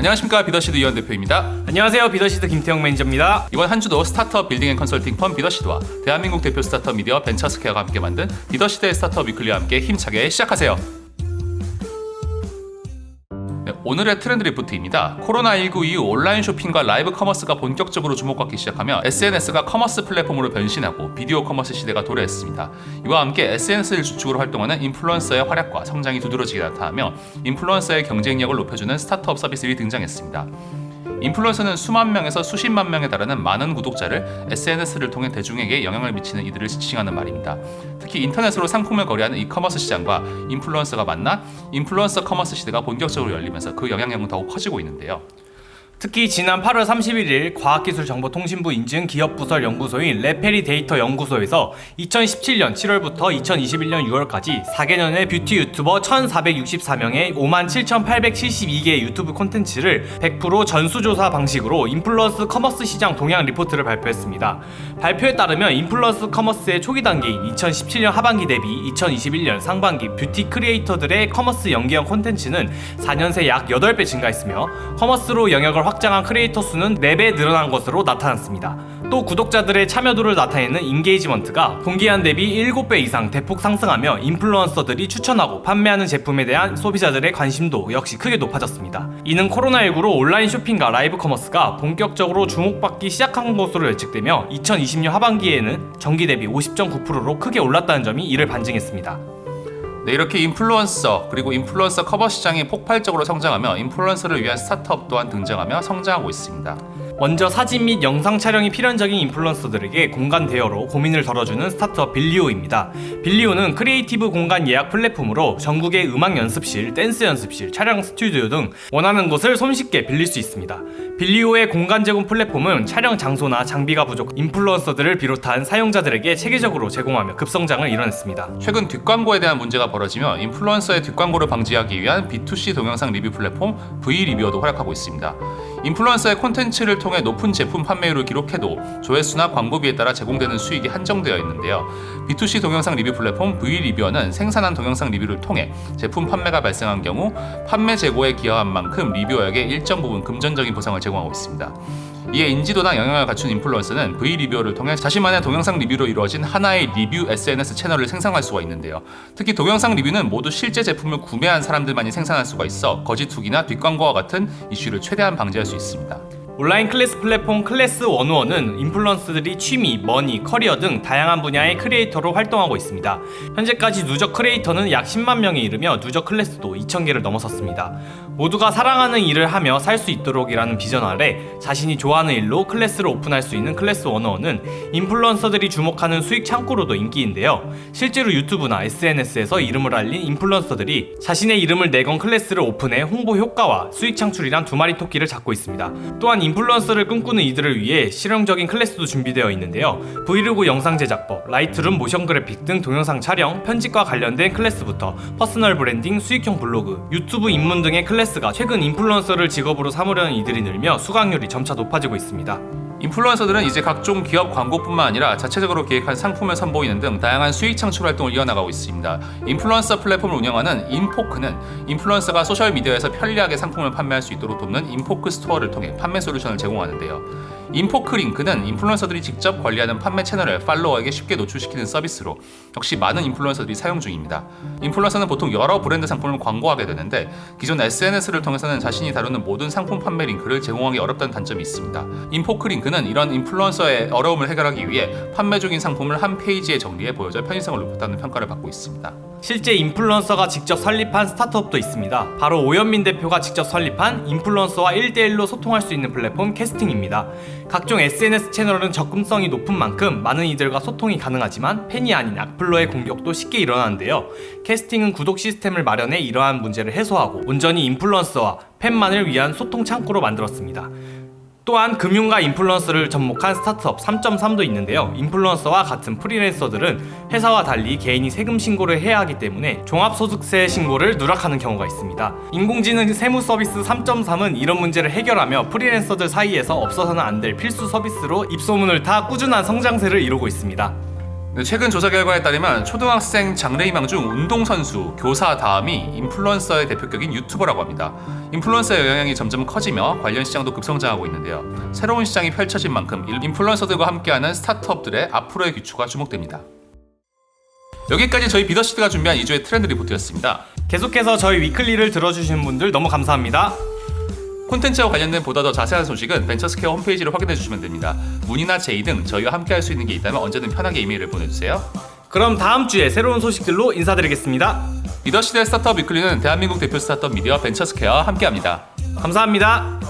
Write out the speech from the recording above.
안녕하십니까, 비더시드 이현 대표입니다. 안녕하세요, 비더시드 김태형 매니저입니다. 이번 한 주도 스타트업 빌딩 앤 컨설팅 펌 비더시드와 대한민국 대표 스타트업 미디어 벤처스퀘어가 함께 만든 비더시드의 스타트업 위클리와 함께 힘차게 시작하세요. 네, 오늘의 트렌드 리포트입니다. 코로나19 이후 온라인 쇼핑과 라이브 커머스가 본격적으로 주목받기 시작하며 SNS가 커머스 플랫폼으로 변신하고 비디오 커머스 시대가 도래했습니다. 이와 함께 SNS를 주축으로 활동하는 인플루언서의 활약과 성장이 두드러지게 나타나며 인플루언서의 경쟁력을 높여주는 스타트업 서비스들이 등장했습니다. 인플루언서는 수만 명에서 수십만 명에 달하는 많은 구독자를 SNS를 통해 대중에게 영향을 미치는 이들을 지칭하는 말입니다. 특히 인터넷으로 상품을 거래하는 이커머스 시장과 인플루언서가 만나 인플루언서 커머스 시대가 본격적으로 열리면서 그 영향력은 더욱 커지고 있는데요. 특히 지난 8월 31일 과학기술정보통신부 인증 기업부설 연구소인 레페리 데이터 연구소에서 2017년 7월부터 2021년 6월까지 4개년의 뷰티 유튜버 1,464명의 57,872개의 유튜브 콘텐츠를 100% 전수조사 방식으로 인플루언스 커머스 시장 동향 리포트를 발표했습니다. 발표에 따르면 인플루언스 커머스의 초기 단계인 2017년 하반기 대비 2021년 상반기 뷰티 크리에이터들의 커머스 연계형 콘텐츠는 4년 새 약 8배 증가했으며 커머스로 영역을 확장한 크리에이터 수는 4배 늘어난 것으로 나타났습니다. 또 구독자들의 참여도를 나타내는 인게이지먼트가 동기한 대비 7배 이상 대폭 상승하며 인플루언서들이 추천하고 판매하는 제품에 대한 소비자들의 관심도 역시 크게 높아졌습니다. 이는 코로나19로 온라인 쇼핑과 라이브 커머스가 본격적으로 주목받기 시작한 것으로 예측되며 2020년 하반기에는 전기 대비 50.9%로 크게 올랐다는 점이 이를 반증했습니다. 네, 이렇게 인플루언서 그리고 인플루언서 커버 시장이 폭발적으로 성장하며 인플루언서를 위한 스타트업 또한 등장하며 성장하고 있습니다. 먼저 사진 및 영상 촬영이 필연적인 인플루언서들에게 공간 대여로 고민을 덜어주는 스타트업 빌리오입니다. 빌리오는 크리에이티브 공간 예약 플랫폼으로 전국의 음악 연습실, 댄스 연습실, 촬영 스튜디오 등 원하는 곳을 손쉽게 빌릴 수 있습니다. 빌리오의 공간 제공 플랫폼은 촬영 장소나 장비가 부족한 인플루언서들을 비롯한 사용자들에게 체계적으로 제공하며 급성장을 이뤄냈습니다. 최근 뒷광고에 대한 문제가 벌어지며 인플루언서의 뒷광고를 방지하기 위한 B2C 동영상 리뷰 플랫폼 V리뷰어도 활약하고 있습니다. 인플루언서의 콘텐츠를 통해 높은 제품 판매율을 기록해도 조회수나 광고비에 따라 제공되는 수익이 한정되어 있는데요. B2C 동영상 리뷰 플랫폼 V리뷰어는 생산한 동영상 리뷰를 통해 제품 판매가 발생한 경우 판매 재고에 기여한 만큼 리뷰어에게 일정 부분 금전적인 보상을 제공하고 있습니다. 이에 인지도나 영향을 갖춘 인플루언서는 V리뷰어를 통해 자신만의 동영상 리뷰로 이루어진 하나의 리뷰 SNS 채널을 생성할 수가 있는데요. 특히 동영상 리뷰는 모두 실제 제품을 구매한 사람들만이 생산할 수가 있어 거짓 후기나 뒷광고와 같은 이슈를 최대한 방지할 수 있습니다. 온라인 클래스 플랫폼 클래스101은 인플루언서들이 취미, 머니, 커리어 등 다양한 분야의 크리에이터로 활동하고 있습니다. 현재까지 누적 크리에이터는 약 10만 명에 이르며 누적 클래스도 2,000개를 넘어섰습니다. 모두가 사랑하는 일을 하며 살 수 있도록이라는 비전 아래 자신이 좋아하는 일로 클래스를 오픈할 수 있는 클래스101은 인플루언서들이 주목하는 수익 창구로도 인기인데요. 실제로 유튜브나 SNS에서 이름을 알린 인플루언서들이 자신의 이름을 내건 클래스를 오픈해 홍보 효과와 수익 창출이란 두 마리 토끼를 잡고 있습니다. 또한 인플루언서를 꿈꾸는 이들을 위해 실용적인 클래스도 준비되어 있는데요. 브이로그 영상 제작법, 라이트룸 모션 그래픽 등 동영상 촬영, 편집과 관련된 클래스부터 퍼스널 브랜딩, 수익형 블로그, 유튜브 입문 등의 클래스가 최근 인플루언서를 직업으로 삼으려는 이들이 늘며 수강률이 점차 높아지고 있습니다. 인플루언서들은 이제 각종 기업 광고뿐만 아니라 자체적으로 기획한 상품을 선보이는 등 다양한 수익 창출 활동을 이어나가고 있습니다. 인플루언서 플랫폼을 운영하는 인포크는 인플루언서가 소셜미디어에서 편리하게 상품을 판매할 수 있도록 돕는 인포크 스토어를 통해 판매 솔루션을 제공하는데요. 인포크 링크는 인플루언서들이 직접 관리하는 판매 채널을 팔로워에게 쉽게 노출시키는 서비스로 역시 많은 인플루언서들이 사용 중입니다. 인플루언서는 보통 여러 브랜드 상품을 광고하게 되는데 기존 SNS를 통해서는 자신이 다루는 모든 상품 판매 링크를 제공하기 어렵다는 단점이 있습니다. 인포크 링크는 이런 인플루언서의 어려움을 해결하기 위해 판매 중인 상품을 한 페이지에 정리해 보여줘 편의성을 높였다는 평가를 받고 있습니다. 실제 인플루언서가 직접 설립한 스타트업도 있습니다. 바로 오연민 대표가 직접 설립한 인플루언서와 1대1로 소통할 수 있는 플랫폼 캐스팅입니다. 각종 SNS 채널은 접근성이 높은 만큼 많은 이들과 소통이 가능하지만 팬이 아닌 악플러의 공격도 쉽게 일어나는데요. 캐스팅은 구독 시스템을 마련해 이러한 문제를 해소하고 온전히 인플루언서와 팬만을 위한 소통 창구로 만들었습니다. 또한 금융과 인플루언서를 접목한 스타트업 3.3도 있는데요. 인플루언서와 같은 프리랜서들은 회사와 달리 개인이 세금 신고를 해야 하기 때문에 종합소득세 신고를 누락하는 경우가 있습니다. 인공지능 세무 서비스 3.3은 이런 문제를 해결하며 프리랜서들 사이에서 없어서는 안 될 필수 서비스로 입소문을 타 꾸준한 성장세를 이루고 있습니다. 최근 조사 결과에 따르면 초등학생 장래희망 중 운동선수, 교사 다음이 인플루언서의 대표격인 유튜버라고 합니다. 인플루언서의 영향이 점점 커지며 관련 시장도 급성장하고 있는데요. 새로운 시장이 펼쳐진 만큼 인플루언서들과 함께하는 스타트업들의 앞으로의 기초가 주목됩니다. 여기까지 저희 비더시드가 준비한 2주의 트렌드 리포트였습니다. 계속해서 저희 위클리를 들어주신 분들 너무 감사합니다. 콘텐츠와 관련된 보다 더 자세한 소식은 벤처스퀘어 홈페이지를 확인해 주시면 됩니다. 문의나 제의 등 저희와 함께 할 수 있는 게 있다면 언제든 편하게 이메일을 보내주세요. 그럼 다음 주에 새로운 소식들로 인사드리겠습니다. 리더시드의 스타트업 위클리는 대한민국 대표 스타트업 미디어 벤처스퀘어와 함께합니다. 감사합니다.